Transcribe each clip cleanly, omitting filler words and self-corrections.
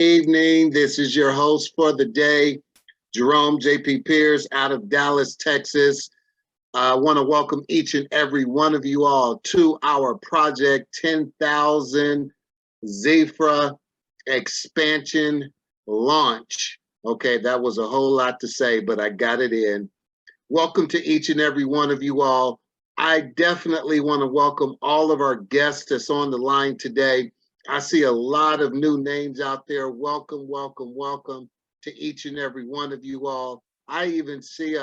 Evening. This is your host for the day, Jerome JP Pearse out of Dallas, Texas. I want to welcome each and every one of you all to our Project 10,000 Xifra expansion launch. Okay, that was a whole lot to say, but I got it in. Welcome to each and every one of you all. I definitely want to welcome all of our guests that's on the line today. I see a lot of new names out there. Welcome, welcome, welcome to each and every one of you all. I even see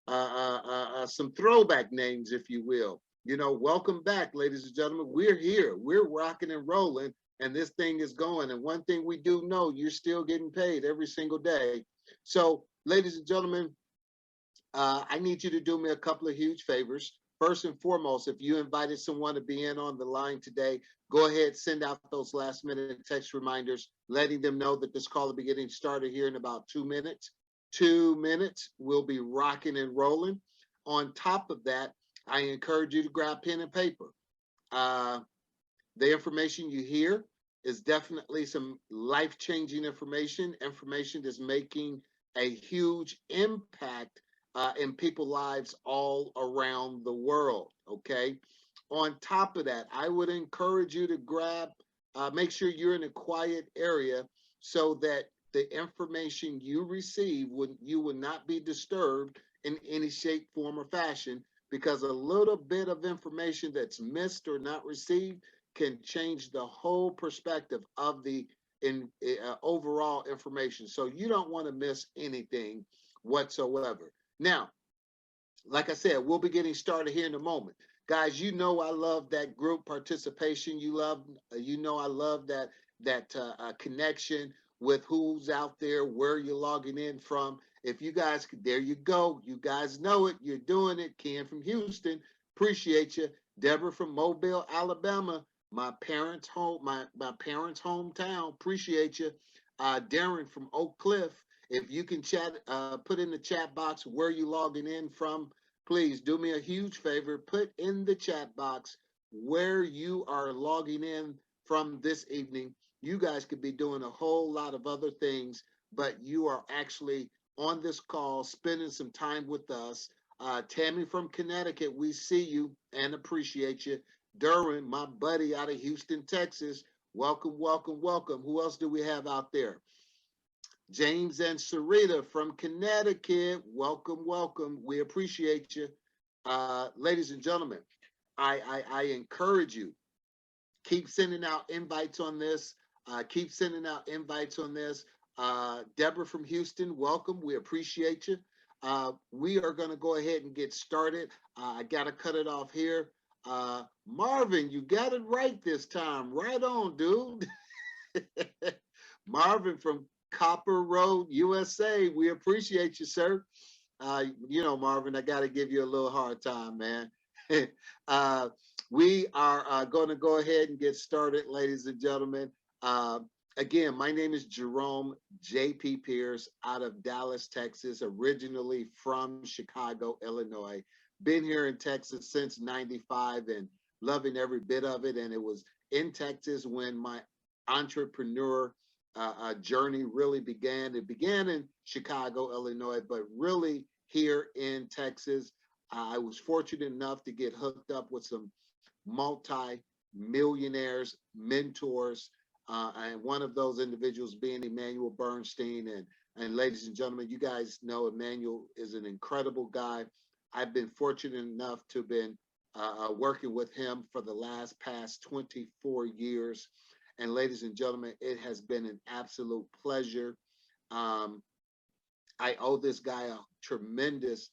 some throwback names, if you will. You know, welcome back, ladies and gentlemen. We're here. We're rocking and rolling, and this thing is going. And one thing we do know, you're still getting paid every single day. So, ladies and gentlemen, I need you to do me a couple of huge favors. First and foremost, if you invited someone to be in on the line today, go ahead, send out those last minute text reminders, letting them know that this call will be getting started here in about 2 minutes. 2 minutes, we'll be rocking and rolling. On top of that, I encourage you to grab pen and paper. The information you hear is definitely some life-changing information that's making a huge impact in people's lives all around the world, okay? On top of that, I would encourage you to make sure you're in a quiet area so that the information you receive, you will not be disturbed in any shape, form, or fashion, because a little bit of information that's missed or not received can change the whole perspective of the overall information. So you don't want to miss anything whatsoever. Now, like I said, we'll be getting started here in a moment. Guys, you know I love that group participation. You know I love that connection with who's out there, where you're logging in from. If you guys, there you go. You guys know it. You're doing it. Ken from Houston, appreciate you. Deborah from Mobile, Alabama, my parents' home, my parents' hometown, appreciate you. Darren from Oak Cliff. If you can put in the chat box where you logging in from, please do me a huge favor. Put in the chat box where you are logging in from this evening. You guys could be doing a whole lot of other things, but you are actually on this call, spending some time with us. Tammy from Connecticut, we see you and appreciate you. Derwin, my buddy out of Houston, Texas, welcome, welcome, welcome. Who else do we have out there? James and Sarita from Connecticut, welcome, welcome. We appreciate you. Ladies and gentlemen, I encourage you, keep sending out invites on this. Keep sending out invites on this. Deborah from Houston, welcome. We appreciate you. We are going to go ahead and get started. I got to cut it off here. Marvin, you got it right this time. Right on, dude. Marvin from Copper Road, USA. We appreciate you, sir. You know, Marvin, I got to give you a little hard time, man. We are going to go ahead and get started, ladies and gentlemen. Again, my name is Jerome JP Pearse out of Dallas, Texas, originally from Chicago, Illinois. Been here in Texas since '95 and loving every bit of it. And it was in Texas when my entrepreneur journey really began. It began in Chicago, Illinois, but really here in Texas. I was fortunate enough to get hooked up with some multi-millionaires, mentors, and one of those individuals being Emmanuel Bernstein. And ladies and gentlemen, you guys know Emmanuel is an incredible guy. I've been fortunate enough to have been working with him for the past 24 years. And ladies and gentlemen, it has been an absolute pleasure. I owe this guy a tremendous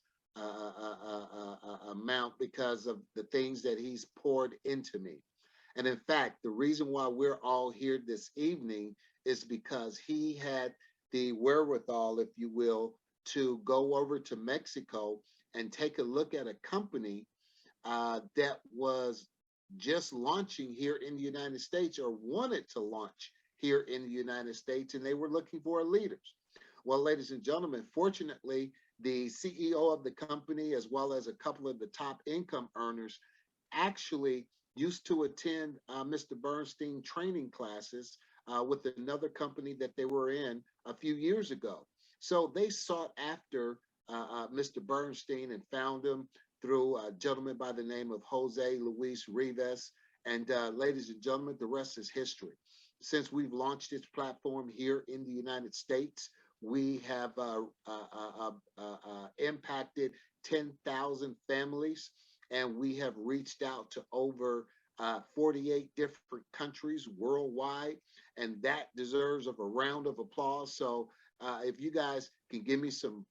amount because of the things that he's poured into me. And in fact, the reason why we're all here this evening is because he had the wherewithal, if you will, to go over to Mexico and take a look at a company that was just launching here in the United States, or wanted to launch here in the United States, and they were looking for leaders. Well, ladies and gentlemen, fortunately, the CEO of the company, as well as a couple of the top income earners, actually used to attend Mr. Bernstein training classes with another company that they were in a few years ago. So they sought after Mr. Bernstein and found him through a gentleman by the name of Jose Luis Rivas. And ladies and gentlemen, the rest is history. Since we've launched this platform here in the United States, we have impacted 10,000 families, and we have reached out to over 48 different countries worldwide, and that deserves of a round of applause. So if you guys can give me some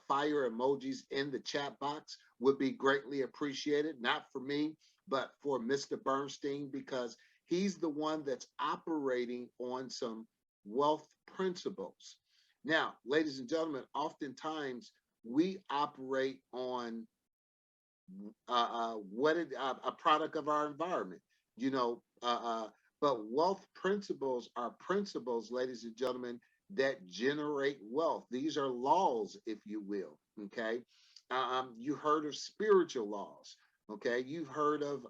fire emojis in the chat box, would be greatly appreciated. Not for me, but for Mr. Bernstein, because he's the one that's operating on some wealth principles. Now, ladies and gentlemen, oftentimes we operate on a product of our environment, you know. But wealth principles are principles, ladies and gentlemen, that generate wealth. These are laws, if you will. Okay, you heard of spiritual laws. Okay, you've heard of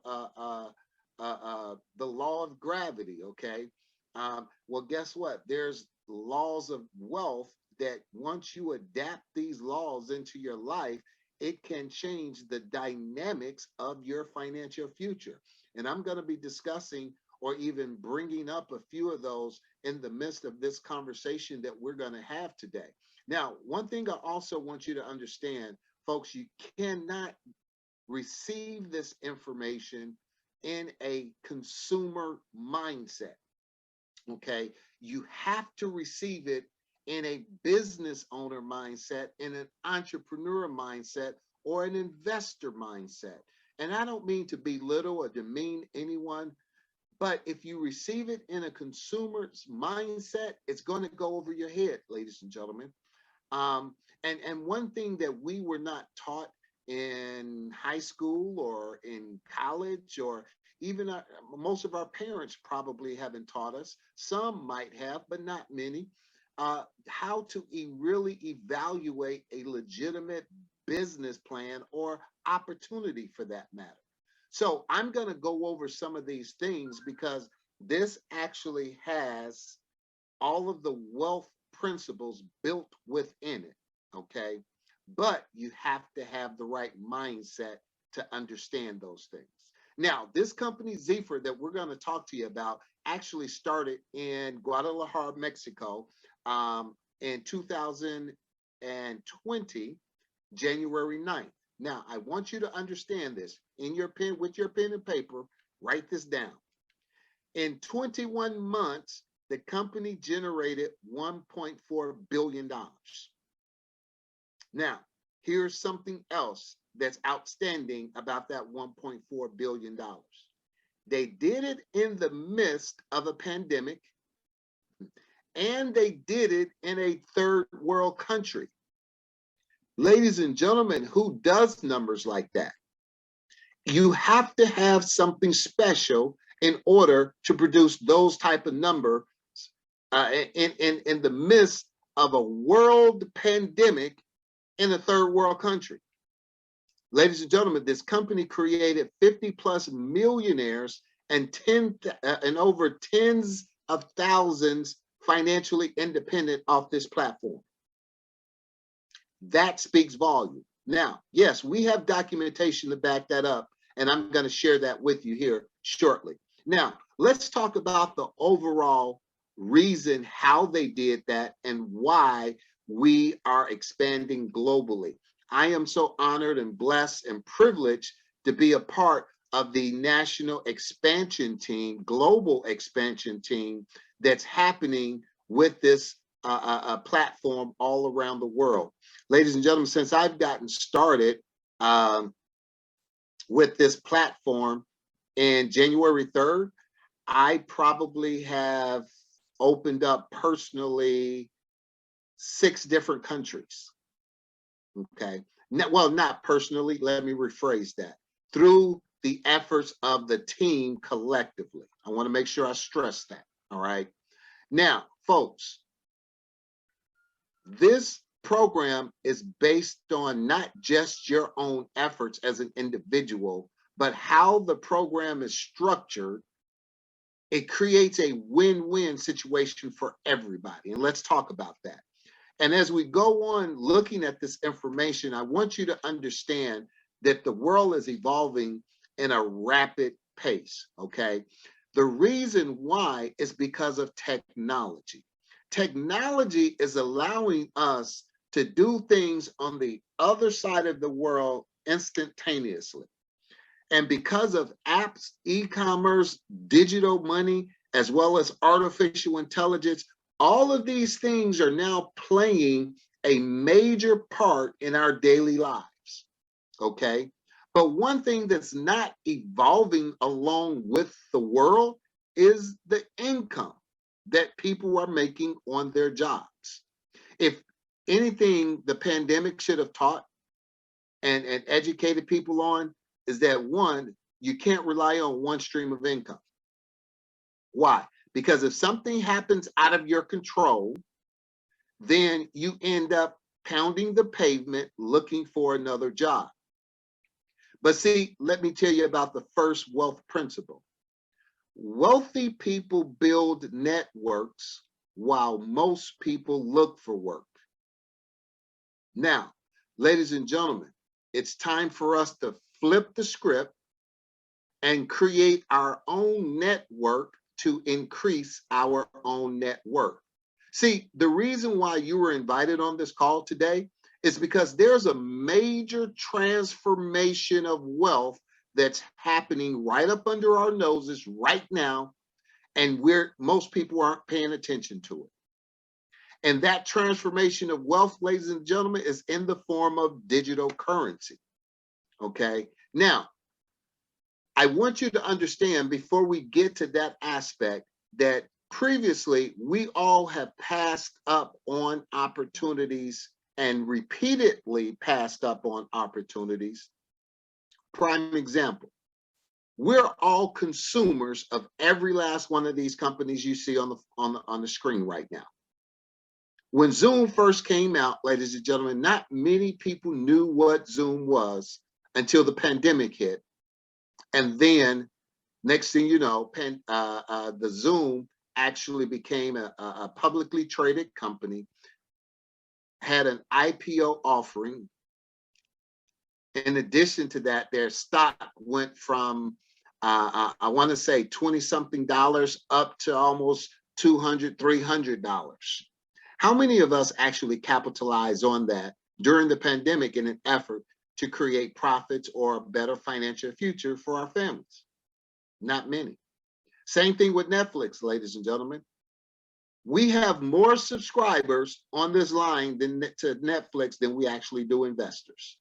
the law of gravity. Okay, well, guess what? There's laws of wealth that once you adapt these laws into your life, it can change the dynamics of your financial future. And I'm going to be discussing or even bringing up a few of those in the midst of this conversation that we're going to have today. Now, one thing I also want you to understand, folks, you cannot receive this information in a consumer mindset. Okay, you have to receive it in a business owner mindset, in an entrepreneur mindset, or an investor mindset. And I don't mean to belittle or demean anyone, but if you receive it in a consumer's mindset, it's going to go over your head, ladies and gentlemen. And one thing that we were not taught in high school or in college, or even most of our parents probably haven't taught us. Some might have, but not many. How to really evaluate a legitimate business plan or opportunity for that matter. So I'm going to go over some of these things because this actually has all of the wealth principles built within it. Okay. But you have to have the right mindset to understand those things. Now, this company, Xifra, that we're going to talk to you about, actually started in Guadalajara, Mexico, in 2020, January 9th. Now, I want you to understand this in your pen, with your pen and paper, write this down. In 21 months, the company generated $1.4 billion. Now, here's something else that's outstanding about that $1.4 billion. They did it in the midst of a pandemic, and they did it in a third world country. Ladies and gentlemen, who does numbers like that? You have to have something special in order to produce those type of numbers in the midst of a world pandemic in a third world country. Ladies and gentlemen, this company created 50 plus millionaires and over tens of thousands financially independent off this platform. That speaks volume. Now, yes, we have documentation to back that up, and I'm going to share that with you here shortly. Now, let's talk about the overall reason how they did that and why we are expanding globally. I am so honored and blessed and privileged to be a part of the national expansion team, global expansion team that's happening with this platform all around the world. Ladies and gentlemen, since I've gotten started with this platform in January 3rd, I probably have opened up personally 6 different countries. Okay. Well, not personally, let me rephrase that. Through the efforts of the team collectively. I want to make sure I stress that. All right. Now, folks, this program is based on not just your own efforts as an individual, but how the program is structured It creates a win-win situation for everybody. And let's talk about that. And as we go on looking at this information, I want you to understand that the world is evolving in a rapid pace, okay? The reason why is because of technology. Technology is allowing us to do things on the other side of the world instantaneously. And because of apps, e-commerce, digital money, as well as artificial intelligence, all of these things are now playing a major part in our daily lives, okay? But one thing that's not evolving along with the world is the income that people are making on their jobs. If anything, the pandemic should have taught and educated people on is that, one, you can't rely on one stream of income. Why? Because if something happens out of your control, then you end up pounding the pavement looking for another job. But see, let me tell you about the first wealth principle. Wealthy people build networks while most people look for work. Now, ladies and gentlemen, it's time for us to flip the script and create our own network to increase our own net worth. See, the reason why you were invited on this call today is because there's a major transformation of wealth that's happening right up under our noses right now, and most people aren't paying attention to it. And that transformation of wealth, ladies and gentlemen, is in the form of digital currency. Okay. Now, I want you to understand before we get to that aspect that previously we all have passed up on opportunities and repeatedly passed up on opportunities. Prime example, we're all consumers of every last one of these companies you see on the screen right now. When Zoom first came out, ladies and gentlemen, not many people knew what Zoom was until the pandemic hit. And then next thing you know, the Zoom actually became a publicly traded company, had an IPO offering. In addition to that, their stock went from, I want to say 20-something dollars up to almost $200, $300. How many of us actually capitalized on that during the pandemic in an effort to create profits or a better financial future for our families? Not many. Same thing with Netflix, ladies and gentlemen. We have more subscribers on this line to Netflix than we actually do investors.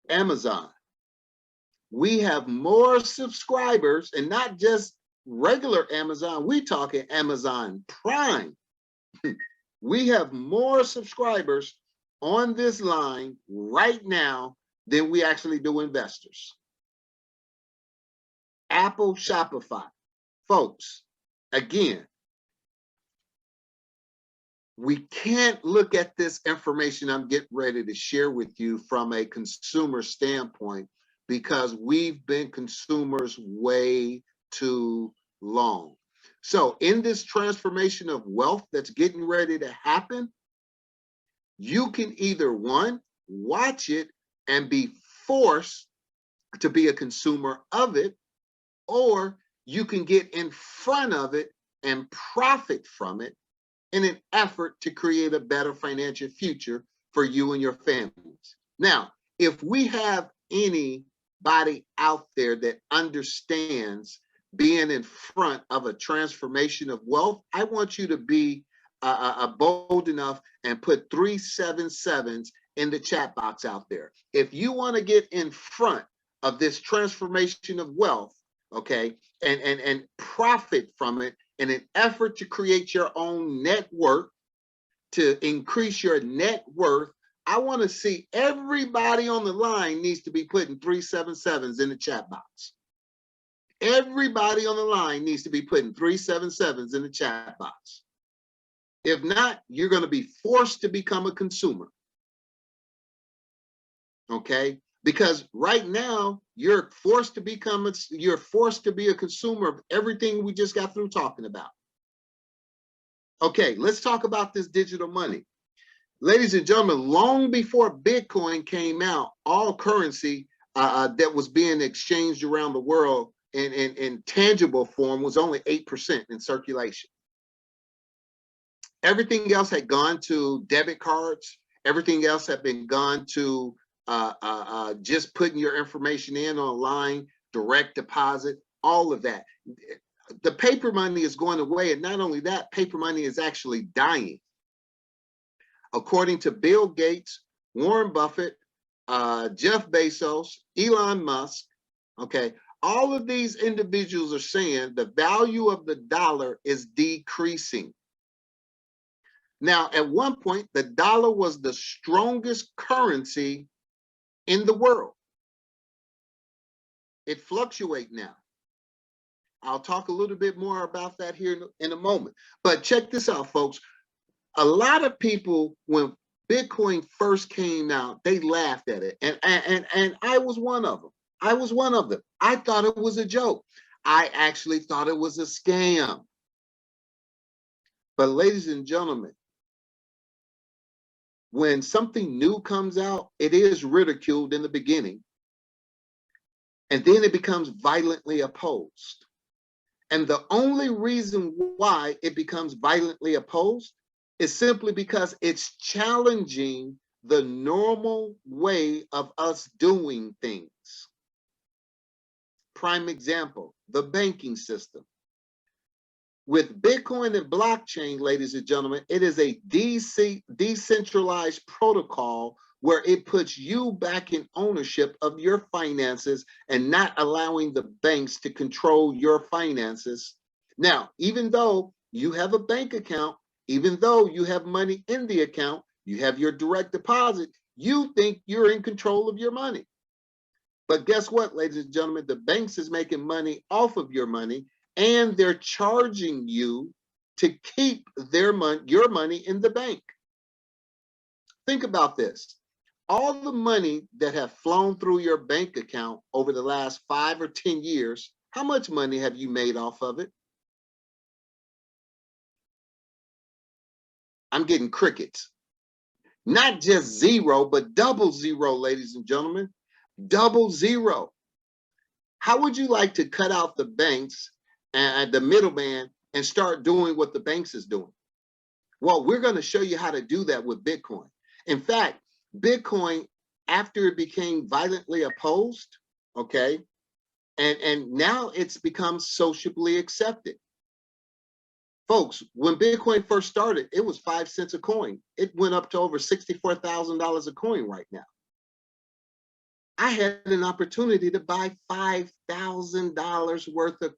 Amazon. We have more subscribers, and not just regular Amazon, we talking Amazon Prime. We have more subscribers on this line right now than we actually do investors. Apple, Shopify. Folks, again, we can't look at this information I'm getting ready to share with you from a consumer standpoint because we've been consumers way too long. So in this transformation of wealth that's getting ready to happen, you can either, one, watch it and be forced to be a consumer of it, or you can get in front of it and profit from it in an effort to create a better financial future for you and your families. Now, if we have anybody out there that understands being in front of a transformation of wealth, I want you to be bold enough and put 377s in the chat box out there. If you want to get in front of this transformation of wealth, okay, and profit from it in an effort to create your own net worth, to increase your net worth, I want to see everybody on the line needs to be putting 377s in the chat box. Everybody on the line needs to be putting 377s in the chat box. If not, you're going to be forced to become a consumer. Okay? Because right now you're forced to be a consumer of everything we just got through talking about. Okay, let's talk about this digital money. Ladies and gentlemen, long before Bitcoin came out, all currency that was being exchanged around the world in tangible form was only 8% in circulation. Everything else had gone to debit cards. Everything else had been gone to just putting your information in online, direct deposit, all of that. The paper money is going away. And not only that, paper money is actually dying. According to Bill Gates, Warren Buffett, Jeff Bezos, Elon Musk, okay, all of these individuals are saying the value of the dollar is decreasing. Now, at one point, the dollar was the strongest currency in the world. It fluctuates now. I'll talk a little bit more about that here in a moment. But check this out, folks. A lot of people, when Bitcoin first came out, they laughed at it. And I was one of them. I was one of them. I thought it was a joke. I actually thought it was a scam. But ladies and gentlemen, when something new comes out, it is ridiculed in the beginning. And then it becomes violently opposed. And the only reason why it becomes violently opposed is simply because it's challenging the normal way of us doing things. Prime example, the banking system. With Bitcoin and blockchain, ladies and gentlemen, it is a decentralized protocol where it puts you back in ownership of your finances and not allowing the banks to control your finances. Now, even though you have a bank account, even though you have money in the account, you have your direct deposit, you think you're in control of your money. But guess what, ladies and gentlemen? The banks is making money off of your money, and they're charging you to keep your money in the bank. Think about this. All the money that have flown through your bank account over the last 5 or 10 years, how much money have you made off of it? I'm getting crickets. Not just zero, but double zero, ladies and gentlemen. Double zero. How would you like to cut out the banks and the middleman and start doing what the banks is doing? Well, we're going to show you how to do that with Bitcoin. In fact, Bitcoin, after it became violently opposed, okay, and now it's become sociably accepted. Folks, when Bitcoin first started, it was 5 cents a coin. It went up to over $64,000 a coin right now. I had an opportunity to buy $5,000 worth of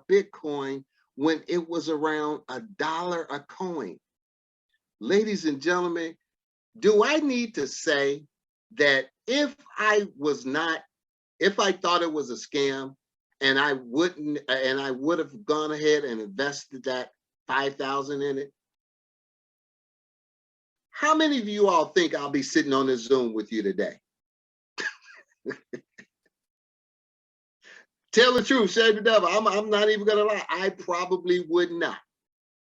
Bitcoin when it was around $1 a coin. Ladies and gentlemen, do I need to say that if I thought it was a scam and I would have gone ahead and invested that 5,000 in it? How many of you all think I'll be sitting on this Zoom with you today? Tell the truth, shame the devil. I'm not even gonna lie. I probably would not.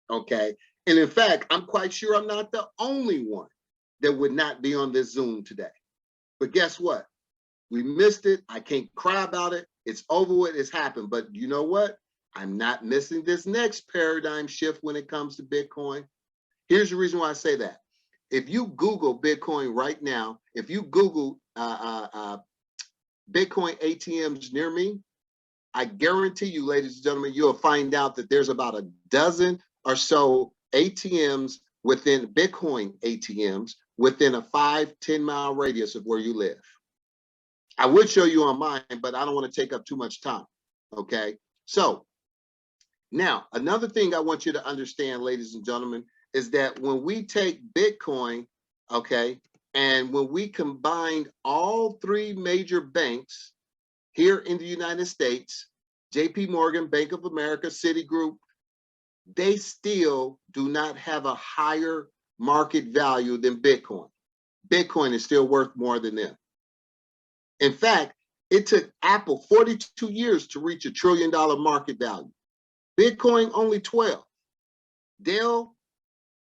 Okay. And in fact, I'm quite sure I'm not the only one that would not be on this Zoom today. But guess what? We missed it. I can't cry about it. It's over with. It's happened. But you know what? I'm not missing this next paradigm shift when it comes to Bitcoin. Here's the reason why I say that. If you Google Bitcoin right now, if you Google Bitcoin ATMs near me, I guarantee you, ladies and gentlemen, you'll find out that there's about a dozen or so ATMs within Bitcoin ATMs within a 5-10 mile radius of where you live. I would show you on mine, but I don't want to take up too much time. Okay. So now another thing I want you to understand, ladies and gentlemen, is that when we take Bitcoin, okay, and when we combine all 3 major banks here in the United States, JP Morgan, Bank of America, Citigroup, they still do not have a higher market value than Bitcoin. Bitcoin is still worth more than them. In fact, it took Apple 42 years to reach $1 trillion market value. Bitcoin only 12. Dell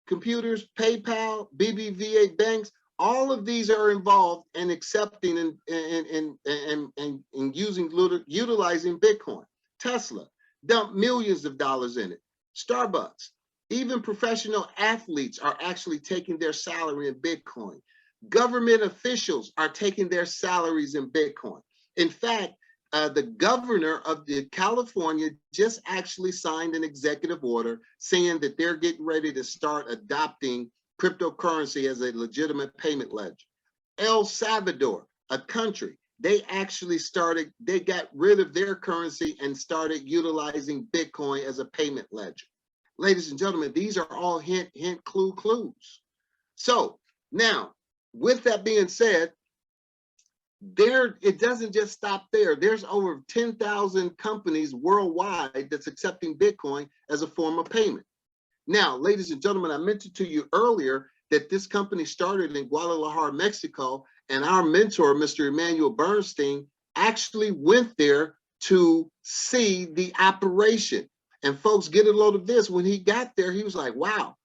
Computers, PayPal, BBVA banks, all of these are involved in accepting and utilizing Bitcoin. Tesla dumped millions of dollars in it. Starbucks, even professional athletes are actually taking their salary in Bitcoin. Government officials are taking their salaries in Bitcoin. In fact, the governor of California just actually signed an executive order saying that they're getting ready to start adopting cryptocurrency as a legitimate payment ledger. El Salvador, a country, they got rid of their currency and started utilizing Bitcoin as a payment ledger. Ladies and gentlemen, these are all hint, clues. So now, with that being said, it doesn't just stop there. There's over 10,000 companies worldwide that's accepting Bitcoin as a form of payment. Now, ladies and gentlemen, I mentioned to you earlier that this company started in Guadalajara, Mexico, and our mentor, Mr. Emmanuel Bernstein, actually went there to see the operation. And folks, get a load of this. When he got there, he was like, wow,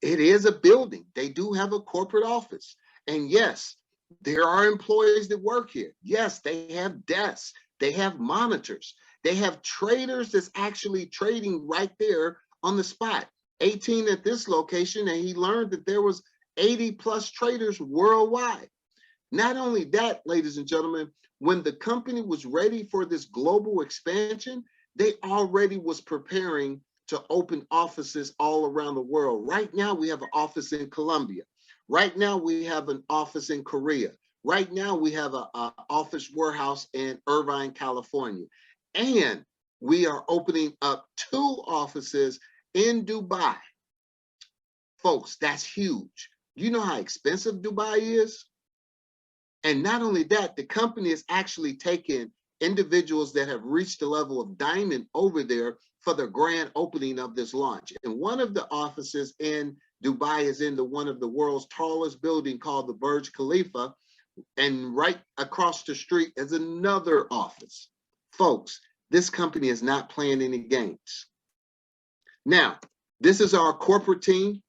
it is a building. They do have a corporate office. And yes, there are employees that work here. Yes, they have desks. They have monitors. They have traders that's actually trading right there on the spot. 18 at this location, and he learned that there was 80 plus traders worldwide. Not only that, ladies and gentlemen, when the company was ready for this global expansion, they already was preparing to open offices all around the world. Right now, we have an office in Colombia. Right now, we have an office in Korea. Right now, we have an office warehouse in Irvine, California. And we are opening up 2 offices in Dubai. Folks, that's huge. You know how expensive Dubai is? And not only that, the company is actually taking individuals that have reached the level of diamond over there for the grand opening of this launch. And one of the offices in Dubai is in one of the world's tallest building called the Burj Khalifa. And right across the street is another office. Folks, this company is not playing any games. Now, this is our corporate team,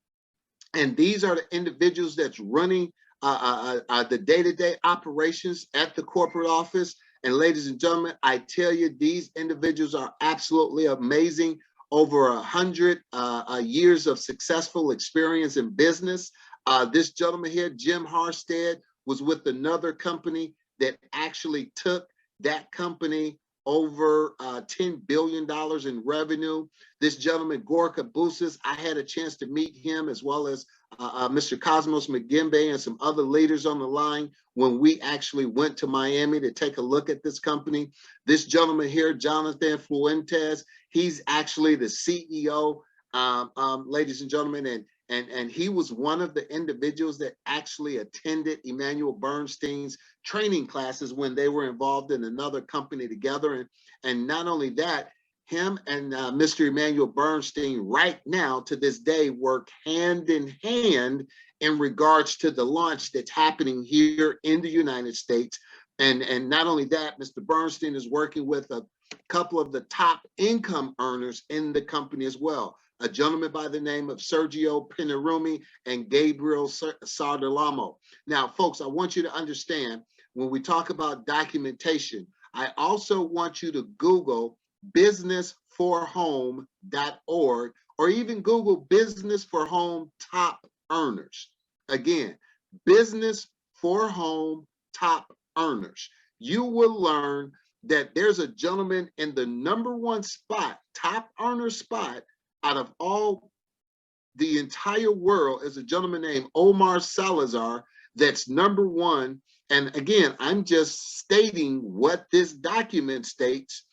and these are the individuals that's running the day-to-day operations at the corporate office. And ladies and gentlemen, I tell you, these individuals are absolutely amazing. Over 100 years of successful experience in business. This gentleman here, Jim Harstead, was with another company that actually took that company over $10 billion in revenue. This gentleman, Gorka Boussis, I had a chance to meet him, as well as Mr. Cosmos McGimbe and some other leaders on the line when we actually went to Miami to take a look at this company. This gentleman here, Jonathan Fuentes, he's actually the CEO, ladies and gentlemen, and he was one of the individuals that actually attended Emmanuel Bernstein's training classes when they were involved in another company together. And not only that, him and Mr. Emmanuel Bernstein right now to this day work hand in hand in regards to the launch that's happening here in the United States. And not only that, Mr. Bernstein is working with a couple of the top income earners in the company as well. A gentleman by the name of Sergio Pinarumi and Gabriel Sardelamo. Now, folks, I want you to understand, when we talk about documentation, I also want you to Google businessforhome.org, or even Google business for home top earners. Again, business for home top earners. You will learn that there's a gentleman in the #1 spot, top earner spot, out of all the entire world, is a gentleman named Omar Salazar that's #1. And again, I'm just stating what this document states,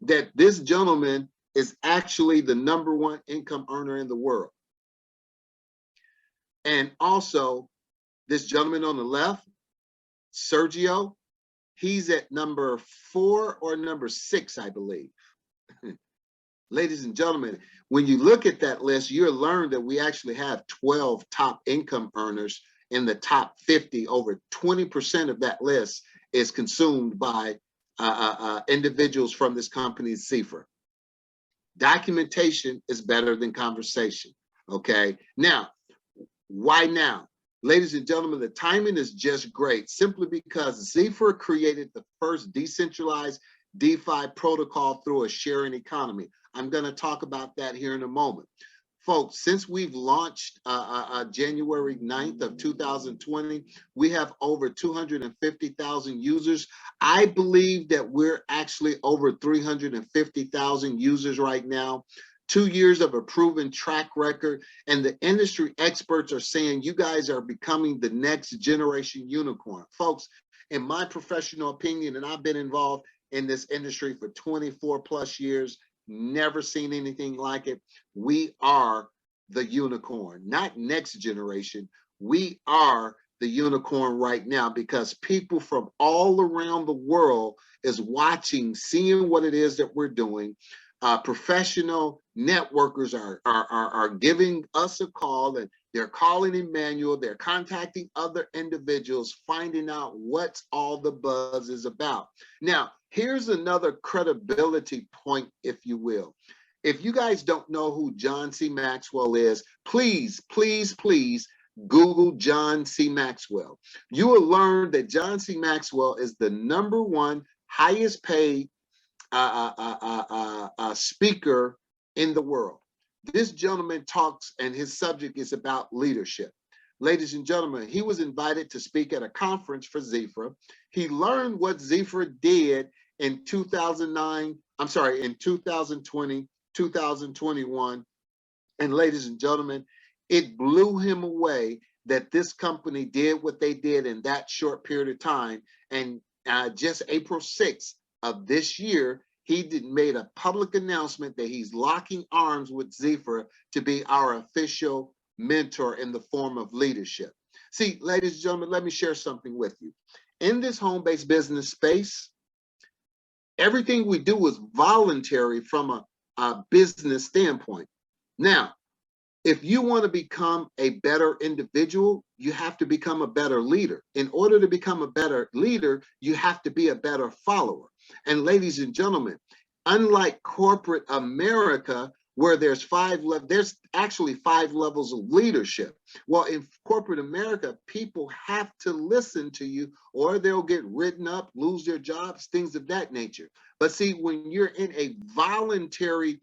that this gentleman is actually the #1 income earner in the world. And also, this gentleman on the left, Sergio, he's at #4 or #6, I believe. Ladies and gentlemen, when you look at that list, you'll learn that we actually have 12 top income earners in the top 50. Over 20% of that list is consumed by individuals from this company, Xifra. Documentation is better than conversation. Okay. Now, why now? Ladies and gentlemen, the timing is just great simply because Xifra created the first decentralized DeFi protocol through a sharing economy. I'm going to talk about that here in a moment. Folks, since we've launched January 9th of 2020, we have over 250,000 users. I believe that we're actually over 350,000 users right now. 2 years of a proven track record, and the industry experts are saying you guys are becoming the next generation unicorn. Folks, in my professional opinion, and I've been involved in this industry for 24 plus years, never seen anything like it. We are the unicorn, not next generation. We are the unicorn right now because people from all around the world is watching, seeing what it is that we're doing. Professional networkers are giving us a call, and they're calling Emmanuel, they're contacting other individuals, finding out what all the buzz is about. Now, here's another credibility point, if you will. If you guys don't know who John C. Maxwell is, please, please, please Google John C. Maxwell. You will learn that John C. Maxwell is the #1 highest paid speaker in the world. This gentleman talks, and his subject is about leadership. Ladies and gentlemen, he was invited to speak at a conference for Xifra. He learned what Xifra did in 2009, I'm sorry, in 2020, 2021. And ladies and gentlemen, it blew him away that this company did what they did in that short period of time. And just April 6th, of this year, he made a public announcement that he's locking arms with Xifra to be our official mentor in the form of leadership. See, ladies and gentlemen, let me share something with you. In this home-based business space, everything we do is voluntary from a business standpoint. Now, if you want to become a better individual, you have to become a better leader. In order to become a better leader, you have to be a better follower. And ladies and gentlemen, unlike corporate America, where there's actually 5 levels of leadership. Well, in corporate America, people have to listen to you or they'll get written up, lose their jobs, things of that nature. But see, when you're in a voluntary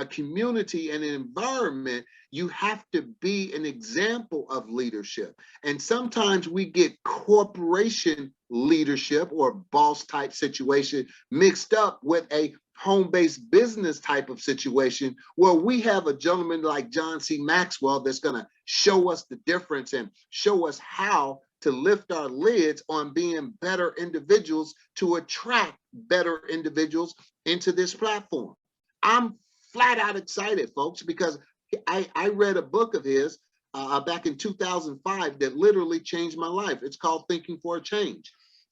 community and an environment, you have to be an example of leadership. And sometimes we get corporation leadership or boss type situation mixed up with a home-based business type of situation where we have a gentleman like John C. Maxwell that's going to show us the difference and show us how to lift our lids on being better individuals to attract better individuals into this platform. I'm flat out excited, folks, because I read a book of his back in 2005 that literally changed my life. It's called Thinking for a Change.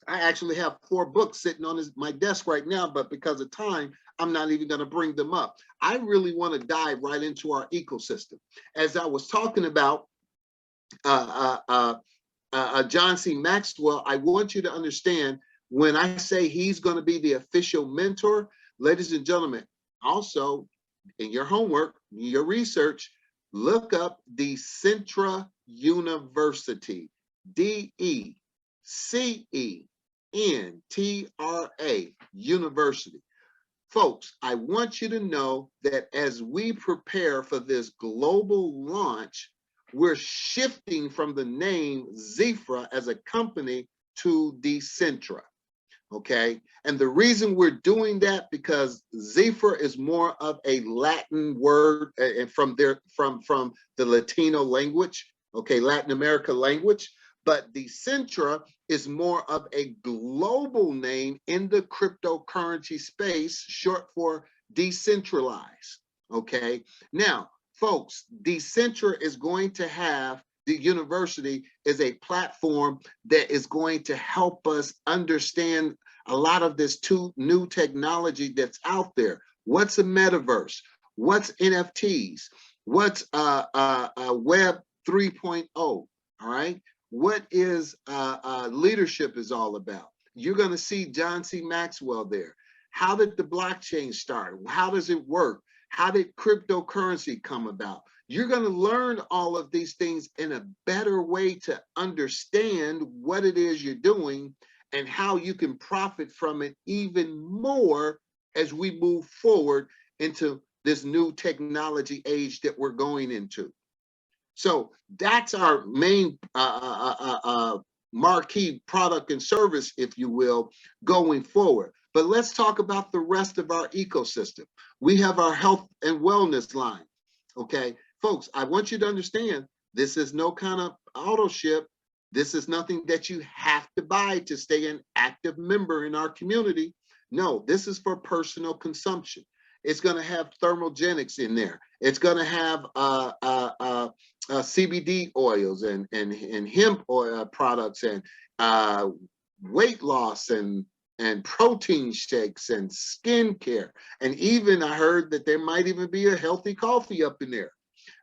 I actually have 4 books sitting on my desk right now, but because of time, I'm not even going to bring them up. I really want to dive right into our ecosystem. As I was talking about John C. Maxwell, I want you to understand when I say he's going to be the official mentor, ladies and gentlemen, also in your homework, your research, look up the Xifra University, DECENTRA University. Folks, I want you to know that as we prepare for this global launch, we're shifting from the name Xifra as a company to Decentra. Okay, and the reason we're doing that because Xifra is more of a Latin word and from the Latino language, okay, Latin America language, but Decentra is more of a global name in the cryptocurrency space, short for decentralized. Okay, now folks, Decentra is going to have, the university is a platform that is going to help us understand a lot of this new technology that's out there. What's a metaverse? What's NFTs? What's Web 3.0? All right. What is leadership is all about? You're going to see John C. Maxwell there. How did the blockchain start? How does it work? How did cryptocurrency come about? You're going to learn all of these things in a better way to understand what it is you're doing and how you can profit from it even more as we move forward into this new technology age that we're going into. So that's our main marquee product and service, if you will, going forward. But let's talk about the rest of our ecosystem. We have our health and wellness line. Okay, folks, I want you to understand this is no kind of auto ship. This is nothing that you have to buy to stay an active member in our community. No, this is for personal consumption. It's going to have thermogenics in there. It's going to have CBD oils and hemp oil products and weight loss and protein shakes and skincare. And even I heard that there might even be a healthy coffee up in there.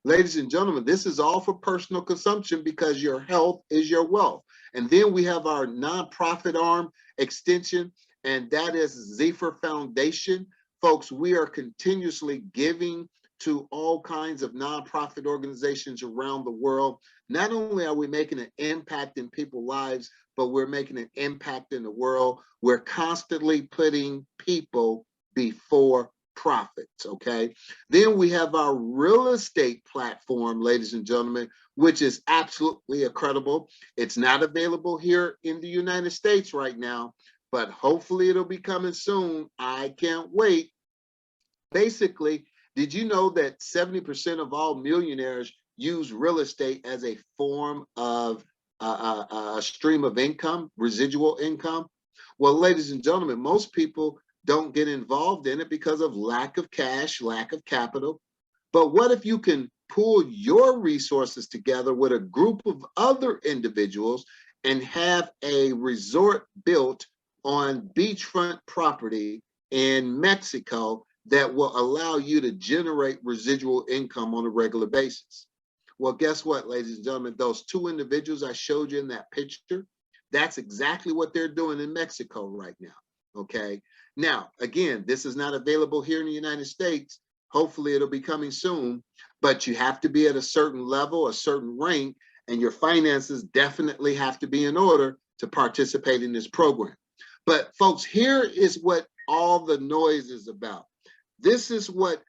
Ladies and gentlemen, this is all for personal consumption because your health is your wealth. And then we have our nonprofit arm extension, and that is Xifra Foundation. Folks, we are continuously giving to all kinds of nonprofit organizations around the world. Not only are we making an impact in people's lives, but we're making an impact in the world. We're constantly putting people before profits, okay? Then we have our real estate platform, ladies and gentlemen, which is absolutely incredible. It's not available here in the United States right now, but hopefully it'll be coming soon. I can't wait. Basically, did you know that 70% of all millionaires use real estate as a form of a stream of income, residual income? Well, ladies and gentlemen, most people don't get involved in it because of lack of cash, lack of capital. But what if you can pool your resources together with a group of other individuals and have a resort built on beachfront property in Mexico that will allow you to generate residual income on a regular basis? Well, guess what, ladies and gentlemen? Those two individuals I showed you in that picture, that's exactly what they're doing in Mexico right now, okay? Now, again, this is not available here in the United States. Hopefully it'll be coming soon, but you have to be at a certain level, a certain rank, and your finances definitely have to be in order to participate in this program. But folks, here is what all the noise is about. This is what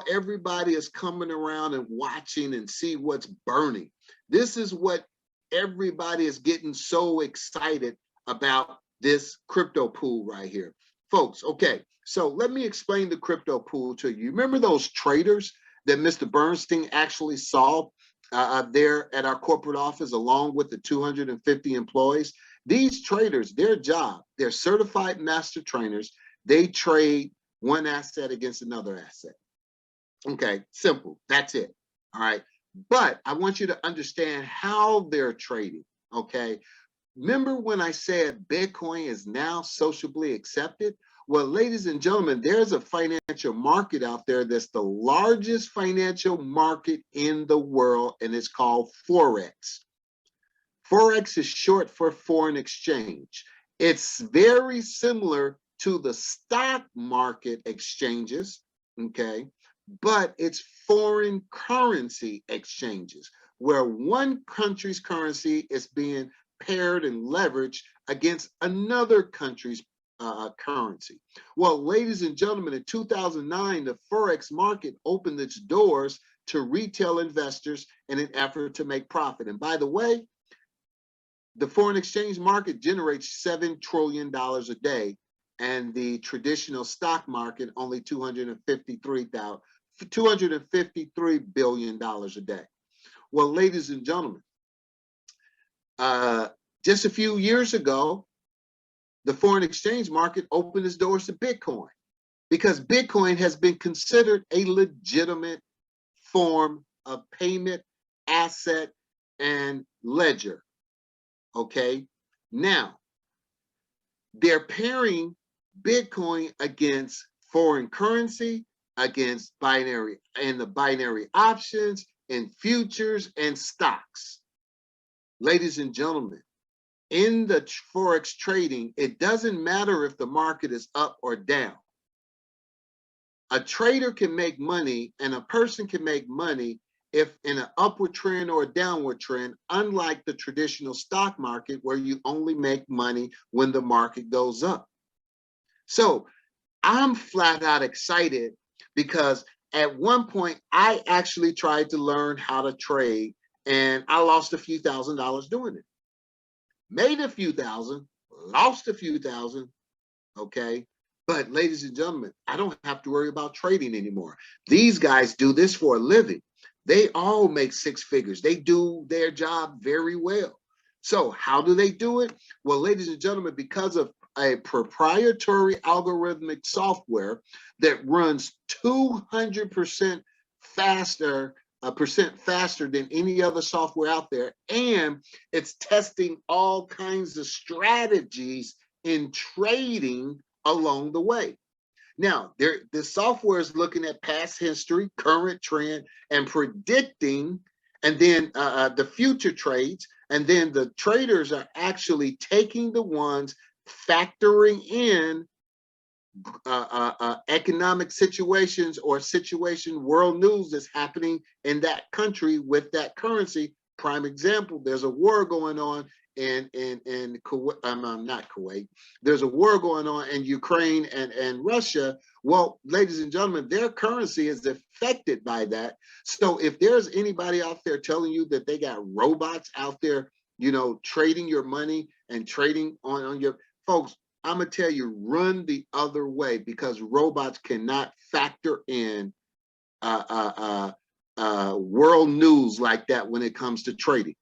everybody is coming around and watching and see what's burning. This is what everybody is getting so excited about, this crypto pool right here. Folks, okay, so let me explain the crypto pool to you. Remember those traders that Mr. Bernstein actually saw there at our corporate office along with the 250 employees? These traders, their job, they're certified master trainers. They trade one asset against another asset. Okay, simple, that's it, all right? But I want you to understand how they're trading, okay? Remember when I said Bitcoin is now sociably accepted? Well, ladies and gentlemen, there's a financial market out there that's the largest financial market in the world, and it's called Forex. Forex is short for foreign exchange. It's very similar to the stock market exchanges, okay? But it's foreign currency exchanges where one country's currency is being paired and leveraged against another country's currency. Well, ladies and gentlemen, in 2009, the Forex market opened its doors to retail investors in an effort to make profit. And by the way, the foreign exchange market generates $7 trillion a day, and the traditional stock market only $253 billion a day. Well, ladies and gentlemen, just a few years ago, the foreign exchange market opened its doors to Bitcoin because Bitcoin has been considered a legitimate form of payment, asset, and ledger. Okay, now they're pairing Bitcoin against foreign currency, against binary and the binary options and futures and stocks. Ladies and gentlemen, in the Forex trading, it doesn't matter if the market is up or down. A trader can make money and a person can make money if in an upward trend or a downward trend, unlike the traditional stock market where you only make money when the market goes up. So I'm flat out excited because at one point I actually tried to learn how to trade and I lost a few $1,000s doing it. Made a few thousand, lost a few thousand, okay? But ladies and gentlemen, I don't have to worry about trading anymore. These guys do this for a living. They all make six figures. They do their job very well. So how do they do it? Well, ladies and gentlemen, because of a proprietary algorithmic software that runs 200% faster, faster than any other software out there, and it's testing all kinds of strategies in trading along the way. Now, the software is looking at past history, current trend, and predicting, and then the future trades. And then the traders are actually taking the ones factoring in economic situations or world news that's happening in that country with that currency. Prime example, there's a war going on in Kuwait, not Kuwait. There's a war going on in Ukraine and Russia. Well, ladies and gentlemen, their currency is affected by that. So if there's anybody out there telling you that they got robots out there, you know, trading your money and trading on your folks, I'm gonna tell you, run the other way, because robots cannot factor in world news like that when it comes to trading.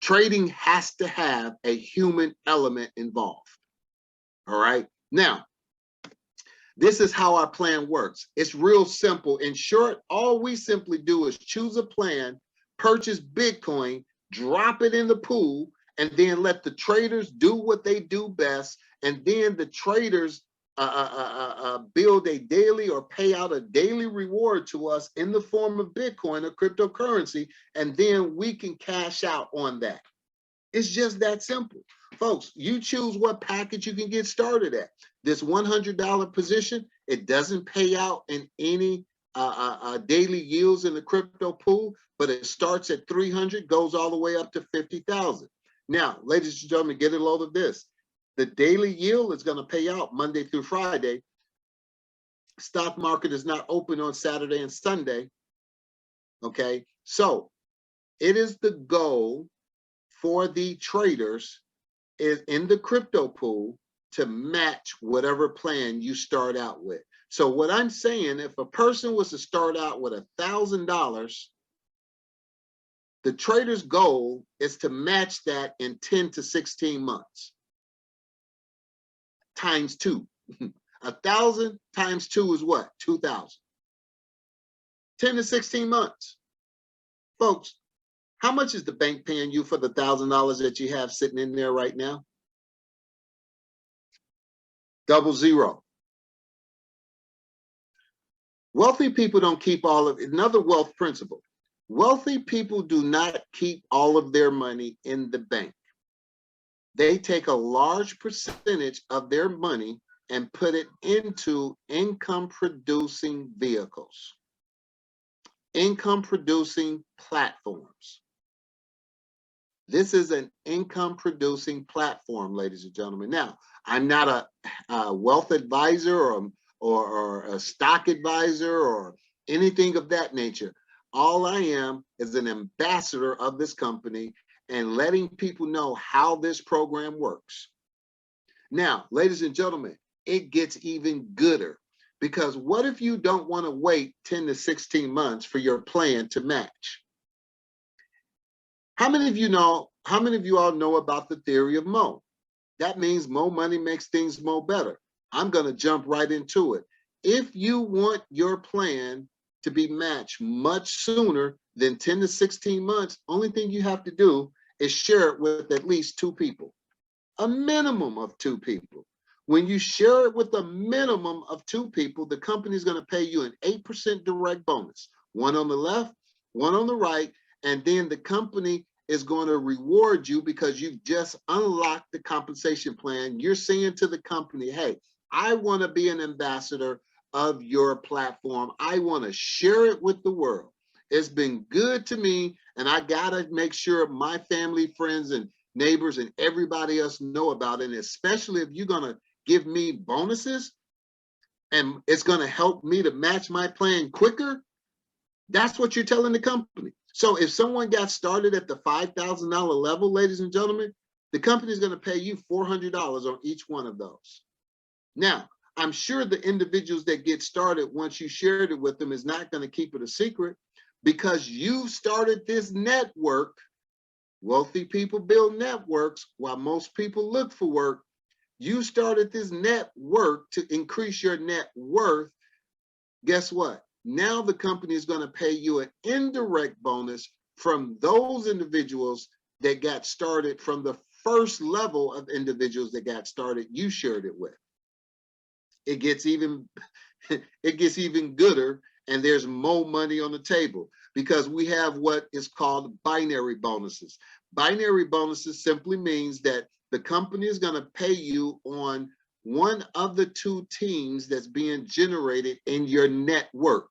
Trading has to have a human element involved. All right. Now, this is how our plan works. It's real simple. In short, all we simply do is choose a plan, purchase Bitcoin, drop it in the pool, and then let the traders do what they do best. And then the traders build a daily or pay out a daily reward to us in the form of Bitcoin or cryptocurrency, and then we can cash out on that. It's just that simple. Folks, you choose what package you can get started at. This $100 position, it doesn't pay out in any daily yields in the crypto pool, but it starts at 300, goes all the way up to 50,000. Now, ladies and gentlemen, get a load of this. The daily yield is going to pay out Monday through Friday. Stock market is not open on Saturday and Sunday. Okay, so it is the goal for the traders is in the crypto pool to match whatever plan you start out with. So what I'm saying, if a person was to start out with $1,000, the trader's goal is to match that in 10 to 16 months. Times 2. 1,000 times 2 is what? 2,000. 10 to 16 months. Folks, how much is the bank paying you for the $1,000 that you have sitting in there right now? Double zero. Wealthy people don't keep all of it. Another wealth principle. Wealthy people do not keep all of their money in the bank. They take a large percentage of their money and put it into income producing vehicles, income producing platforms. This is an income producing platform, ladies and gentlemen. Now, I'm not a wealth advisor or a stock advisor or anything of that nature. All I am is an ambassador of this company and letting people know how this program works. Now, ladies and gentlemen, it gets even gooder, because what if you don't want to wait 10 to 16 months for your plan to match? How many of you all know about the theory of Mo? That means more money makes things more better. I'm going to jump right into it. If you want your plan to be matched much sooner than 10 to 16 months, only thing you have to do is share it with at least 2 people, a minimum of 2 people. When you share it with a minimum of 2 people, the company is going to pay you an 8% direct bonus, one on the left, one on the right, and then the company is going to reward you because you've just unlocked the compensation plan. You're saying to the company, hey, I want to be an ambassador of your platform. I want to share it with the world. It's been good to me, and I got to make sure my family, friends, and neighbors and everybody else know about it. And especially if you're going to give me bonuses and it's going to help me to match my plan quicker, that's what you're telling the company. So if someone got started at the $5,000 level, ladies and gentlemen, the company is going to pay you $400 on each one of those. Now, I'm sure the individuals that get started once you shared it with them is not going to keep it a secret, because you started this network. Wealthy people build networks while most people look for work. You started this network to increase your net worth. Guess what? Now the company is going to pay you an indirect bonus from those individuals that got started from the first level of individuals that got started you shared it with. It gets even gooder, and there's more money on the table because we have what is called binary bonuses. Binary bonuses simply means that the company is going to pay you on one of the two teams that's being generated in your network.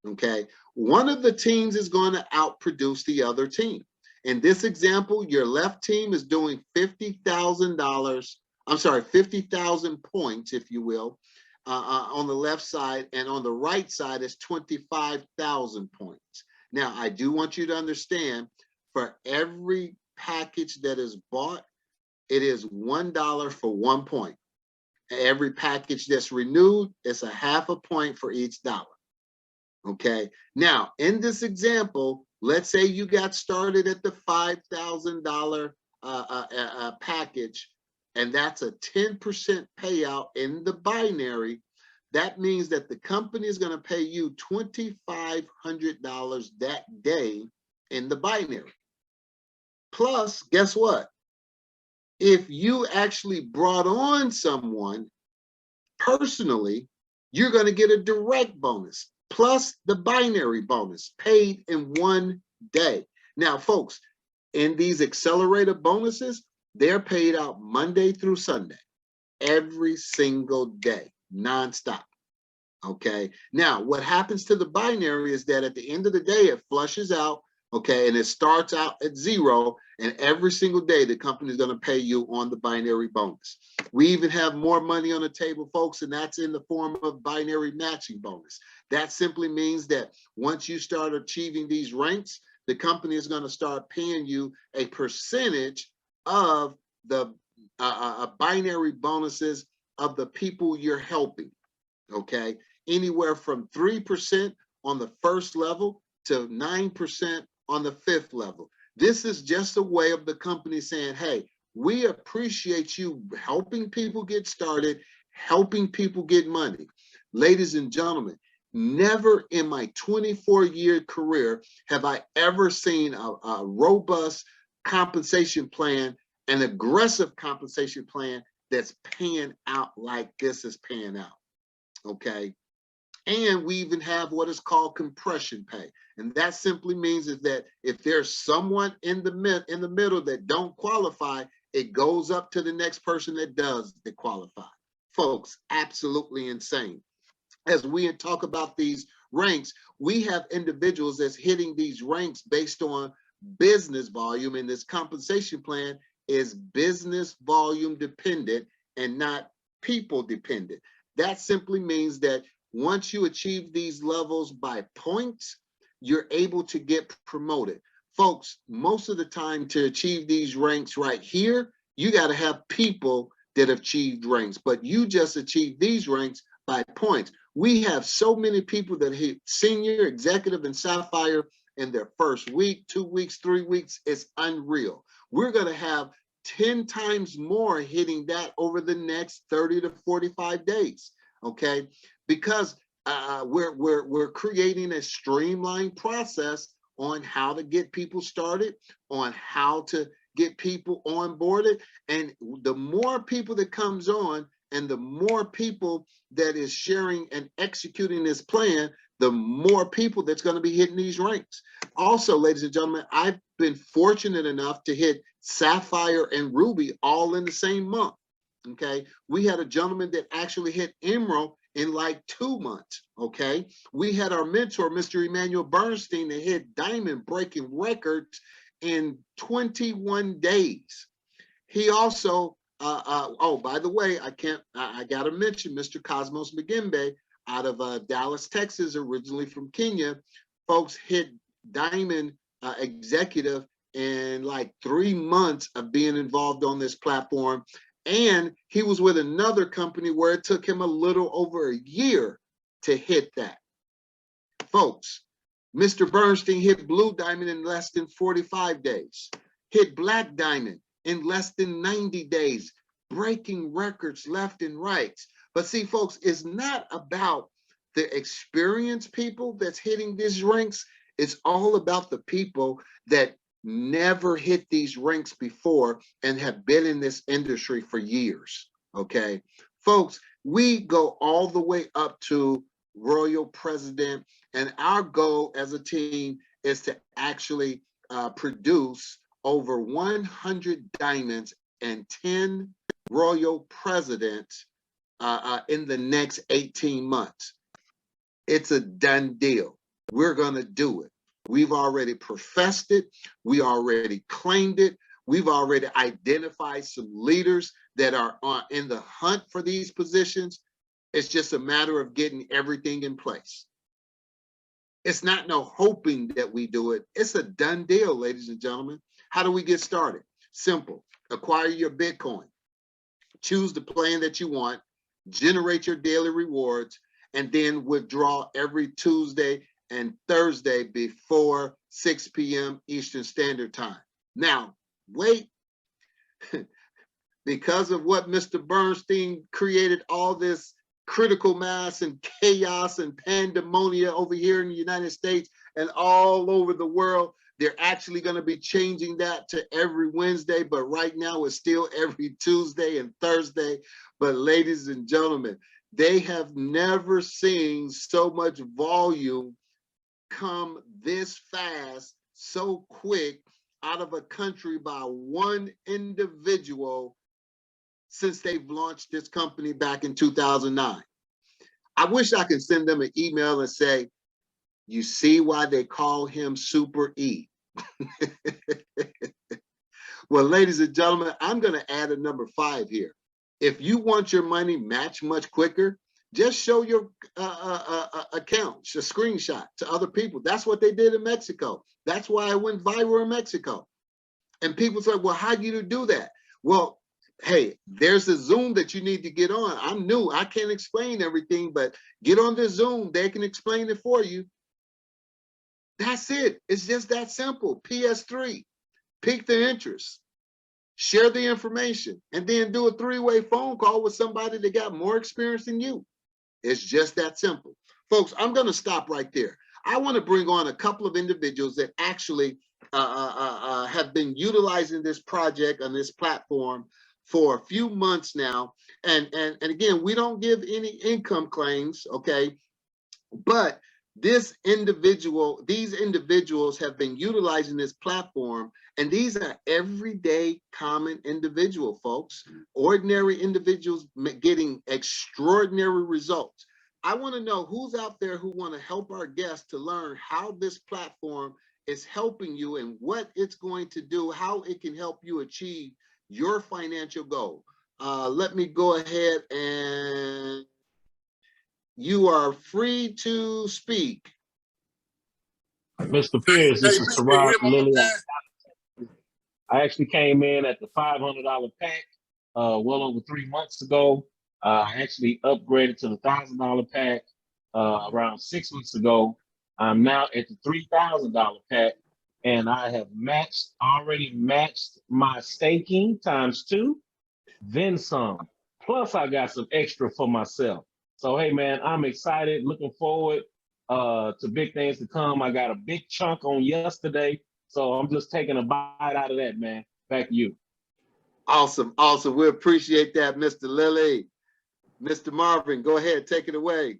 Okay, one of the teams is going to outproduce the other team. In this example, your left team is doing $50,000. I'm sorry, 50,000 points, if you will, on the left side, and on the right side is 25,000 points. Now, I do want you to understand, for every package that is bought, it is $1 for 1 point. Every package that's renewed, it's a half a point for each dollar. Okay. Now, in this example, let's say you got started at the $5,000 package, and that's a 10% payout in the binary. That means that the company is going to pay you $2,500 that day in the binary. Plus, guess what? If you actually brought on someone personally, you're going to get a direct bonus plus the binary bonus paid in one day. Now, folks, in these accelerator bonuses, they're paid out Monday through Sunday, every single day, nonstop. Okay. Now, what happens to the binary is that at the end of the day, it flushes out. Okay. And it starts out at zero. And every single day, the company is going to pay you on the binary bonus. We even have more money on the table, folks, and that's in the form of binary matching bonus. That simply means that once you start achieving these ranks, the company is going to start paying you a percentage of the binary bonuses of the people you're helping. Okay, anywhere from 3% on the first level to 9% on the fifth level. This is just a way of the company saying, hey, we appreciate you helping people get started, helping people get money. Ladies and gentlemen, never in my 24-year career have I ever seen a robust compensation plan, an aggressive compensation plan that's paying out like this is paying out. Okay. And we even have what is called compression pay. And that simply means is that if there's someone in the middle that don't qualify, it goes up to the next person that does that qualify. Folks, absolutely insane. As we talk about these ranks, we have individuals that's hitting these ranks based on business volume, and this compensation plan is business volume dependent and not people dependent. That simply means that once you achieve these levels by points, you're able to get promoted. Folks, most of the time to achieve these ranks right here, you got to have people that have achieved ranks, but you just achieved these ranks by points. We have so many people that hit senior, executive, and sapphire in their first week, 2 weeks, 3 weeks. It's unreal. We're going to have 10 times more hitting that over the next 30 to 45 days. Okay, because we're creating a streamlined process on how to get people started, on how to get people onboarded, and the more people that comes on, and the more people that is sharing and executing this plan, the more people that's going to be hitting these ranks. Also, ladies and gentlemen, I've been fortunate enough to hit Sapphire and Ruby all in the same month. Okay, we had a gentleman that actually hit Emerald in like 2 months. Okay, we had our mentor, Mr. Emmanuel Bernstein, that hit Diamond, breaking records in 21 days. He also, oh, by the way, I got to mention Mr. Cosmos Magimbe out of Dallas, Texas, originally from Kenya. Folks hit Diamond executive in like 3 months of being involved on this platform. And he was with another company where it took him a little over a year to hit that. Folks, Mr. Bernstein hit Blue Diamond in less than 45 days, hit Black Diamond in less than 90 days, breaking records left and right. But see, folks, it's not about the experienced people that's hitting these ranks. It's all about the people that never hit these ranks before and have been in this industry for years. Okay, folks, we go all the way up to Royal President, and our goal as a team is to actually produce over 100 diamonds and 10 Royal Presidents in the next 18 months. It's a done deal. We're going to do it. We've already professed it. We already claimed it. We've already identified some leaders that are in the hunt for these positions. It's just a matter of getting everything in place. It's not no hoping that we do it. It's a done deal, ladies and gentlemen. How do we get started? Simple. Acquire your Bitcoin. Choose the plan that you want. Generate your daily rewards, and then withdraw every Tuesday and Thursday before 6 p.m. Eastern Standard Time. Now, wait, because of what Mr. Bernstein created, all this critical mass and chaos and pandemonia over here in the United States and all over the world, they're actually going to be changing that to every Wednesday, but right now it's still every Tuesday and Thursday. But ladies and gentlemen, they have never seen so much volume come this fast, so quick, out of a country by one individual since they've launched this company back in 2009. I wish I could send them an email and say, you see why they call him Super E. Well, ladies and gentlemen, I'm going to add a number 5 here. If you want your money matched much quicker, just show your account, a screenshot to other people. That's what they did in Mexico. That's why I went viral in Mexico. And people say, well, how do you do that? Well, hey, there's a Zoom that you need to get on. I'm new. I can't explain everything, but get on the Zoom. They can explain it for you. That's it. It's just that simple. PS3, pique the interest, share the information, and then do a 3-way phone call with somebody that got more experience than you. It's just that simple. Folks, I'm going to stop right there. I want to bring on a couple of individuals that actually have been utilizing this project on this platform for a few months now. And again, we don't give any income claims, okay? But these individuals have been utilizing this platform, and these are everyday common individual folks, ordinary individuals getting extraordinary results. I want to know who's out there who want to help our guests to learn how this platform is helping you and what it's going to do, how it can help you achieve your financial goal. Let me go ahead, and you are free to speak. Mr. Pearse, this is Sarah Lily. I actually came in at the $500 pack well over 3 months ago. I actually upgraded to the $1,000 pack around 6 weeks ago. I'm now at the $3,000 pack, and I have already matched my staking ×2, then some. Plus, I got some extra for myself. So, hey, man, I'm excited, looking forward to big things to come. I got a big chunk on yesterday, so I'm just taking a bite out of that, man. Back to you. Awesome, awesome. We appreciate that, Mr. Lilly. Mr. Marvin, go ahead, take it away.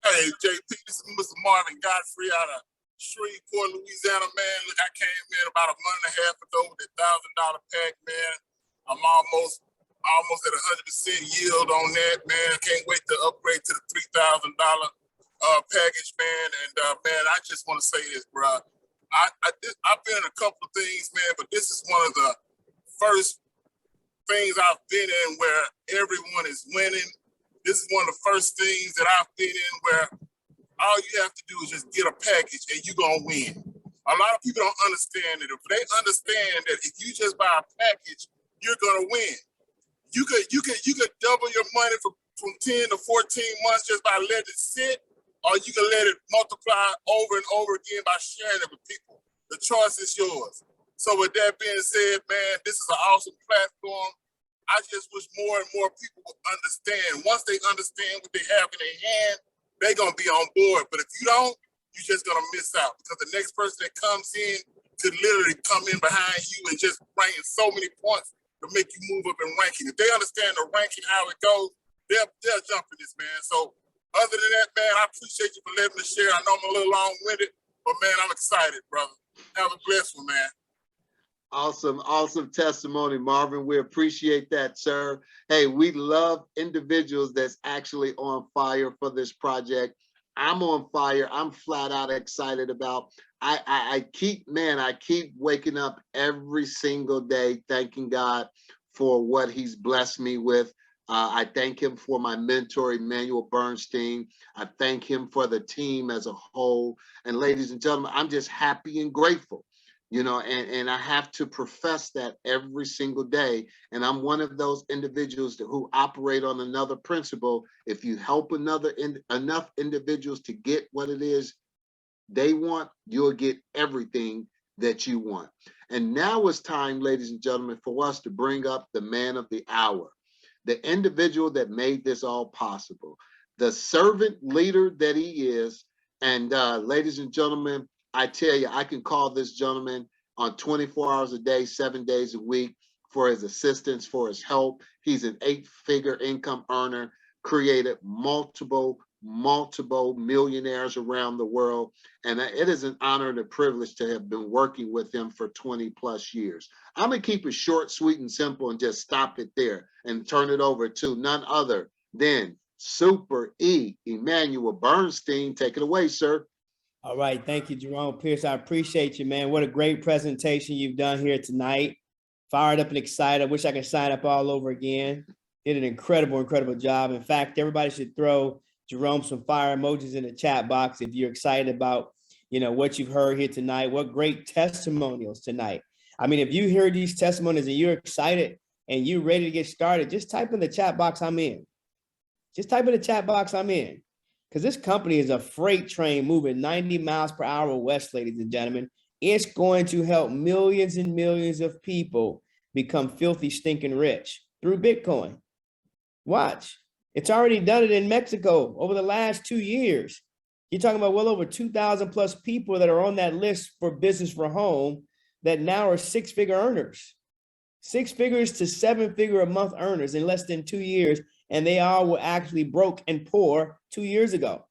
Hey, JP, this is Mr. Marvin Godfrey out of Shreveport, Louisiana, man. Look, I came in about a month and a half ago with a $1,000 pack, man. I'm almost at 100% yield on that, man. I can't wait to upgrade to the $3,000 package, man. And man, I just want to say this, bro. I've been in a couple of things, man, but this is one of the first things I've been in where everyone is winning. This is one of the first things that I've been in where all you have to do is just get a package and you're going to win. A lot of people don't understand it. If they understand that if you just buy a package, you're going to win. You could double your money from 10 to 14 months just by letting it sit, or you can let it multiply over and over again by sharing it with people. The choice is yours. So with that being said, man, this is an awesome platform. I just wish more and more people would understand. Once they understand what they have in their hand, they're going to be on board. But if you don't, you're just going to miss out because the next person that comes in could literally come in behind you and just bring in so many points to make you move up in ranking. If they understand the ranking, how it goes, they'll jump in this, man. So other than that, man, I appreciate you for letting me share. I know I'm a little long-winded, but, man, I'm excited, brother. Have a blessed one, man. Awesome testimony, Marvin. We appreciate that, sir. Hey, we love individuals that's actually on fire for this project. I'm on fire. I'm flat out excited about. I keep waking up every single day thanking God for what he's blessed me with. I thank him for my mentor, Emmanuel Bernstein. I thank him for the team as a whole. And ladies and gentlemen, I'm just happy and grateful. You know, and I have to profess that every single day. And I'm one of those individuals who operate on another principle. If you help enough individuals to get what it is they want, you'll get everything that you want. And now it's time, ladies and gentlemen, for us to bring up the man of the hour, the individual that made this all possible, the servant leader that he is. And ladies and gentlemen, I tell you, I can call this gentleman on 24 hours a day, 7 days a week for his assistance, for his help. He's an 8-figure income earner, created multiple millionaires around the world. And it is an honor and a privilege to have been working with him for 20 plus years. I'm gonna keep it short, sweet, and simple and just stop it there and turn it over to none other than Super E, Emmanuel Bernstein. Take it away, sir. All right. Thank you, Jerome Pearse. I appreciate you, man. What a great presentation you've done here tonight. Fired up and excited. I wish I could sign up all over again. Did an incredible job. In fact, everybody should throw Jerome some fire emojis in the chat box if you're excited about, what you've heard here tonight. What great testimonials tonight. I mean, if you hear these testimonies and you're excited and you're ready to get started, just type in the chat box, I'm in. Just type in the chat box, I'm in. Because this company is a freight train moving 90 miles per hour west, ladies and gentlemen. It's going to help millions and millions of people become filthy, stinking rich through Bitcoin. Watch. It's already done it in Mexico over the last 2 years. You're talking about well over 2,000 plus people that are on that list for business for home that now are 6-figure earners. 6 figures to 7-figure a month earners in less than 2 years. And they all were actually broke and poor 2 years ago.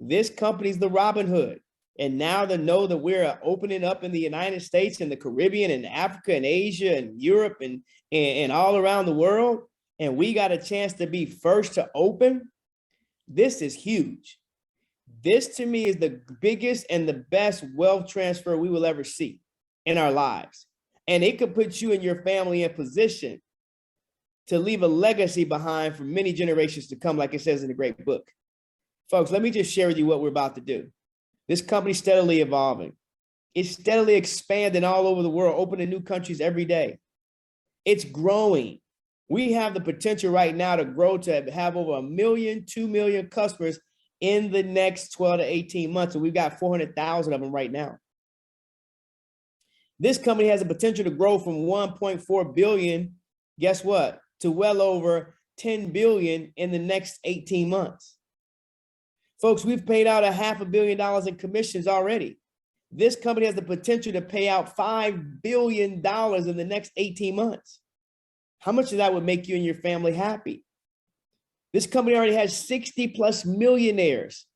This company's the Robin Hood. And now they know that we're opening up in the United States and the Caribbean and Africa and Asia and Europe and all around the world. And we got a chance to be first to open. This is huge. This to me is the biggest and the best wealth transfer we will ever see in our lives. And it could put you and your family in position to leave a legacy behind for many generations to come, like it says in the great book. Folks, let me just share with you what we're about to do. This company's steadily evolving. It's steadily expanding all over the world, opening new countries every day. It's growing. We have the potential right now to grow to have over 1 million, 2 million customers in the next 12 to 18 months. And we've got 400,000 of them right now. This company has the potential to grow from 1.4 billion, guess what, to well over 10 billion in the next 18 months. Folks, we've paid out $500 million in commissions already. This company has the potential to pay out $5 billion in the next 18 months. How much of that would make you and your family happy? This company already has 60 plus millionaires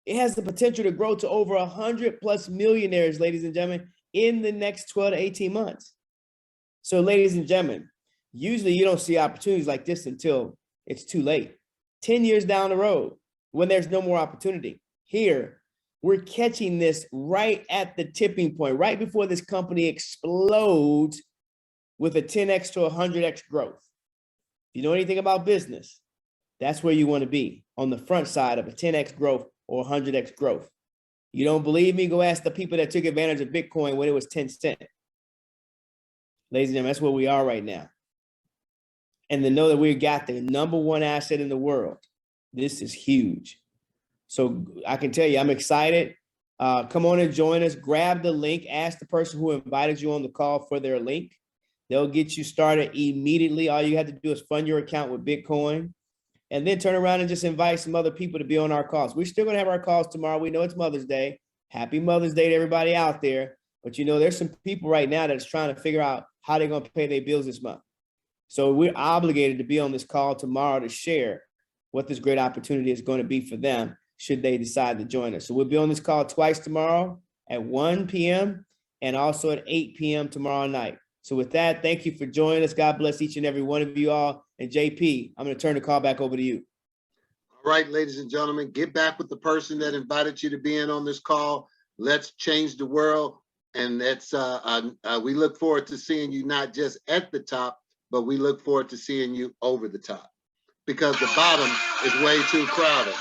It has the potential to grow to over 100+ millionaires, ladies and gentlemen, in the next 12 to 18 months. So, ladies and gentlemen, usually you don't see opportunities like this until it's too late. 10 years down the road, when there's no more opportunity. Here, we're catching this right at the tipping point, right before this company explodes with a 10x to 100x growth. If you know anything about business, that's where you want to be, on the front side of a 10x growth or 100x growth. You don't believe me? Go ask the people that took advantage of Bitcoin when it was 10 cents. Ladies and gentlemen, that's where we are right now. And to know that we got the #1 asset in the world, this is huge. So I can tell you, I'm excited. Come on and join us. Grab the link. Ask the person who invited you on the call for their link. They'll get you started immediately. All you have to do is fund your account with Bitcoin, and then turn around and just invite some other people to be on our calls. We're still going to have our calls tomorrow. We know it's Mother's Day. Happy Mother's Day to everybody out there. But you know, there's some people right now that's trying to figure out how they're going to pay their bills this month. So we're obligated to be on this call tomorrow to share what this great opportunity is going to be for them should they decide to join us. So we'll be on this call twice tomorrow at 1 p.m. and also at 8 p.m. tomorrow night. So with that, thank you for joining us. God bless each and every one of you all. And JP, I'm going to turn the call back over to you. All right, ladies and gentlemen, get back with the person that invited you to be in on this call. Let's change the world. And that's we look forward to seeing you not just at the top, but we look forward to seeing you over the top, because the bottom is way too crowded.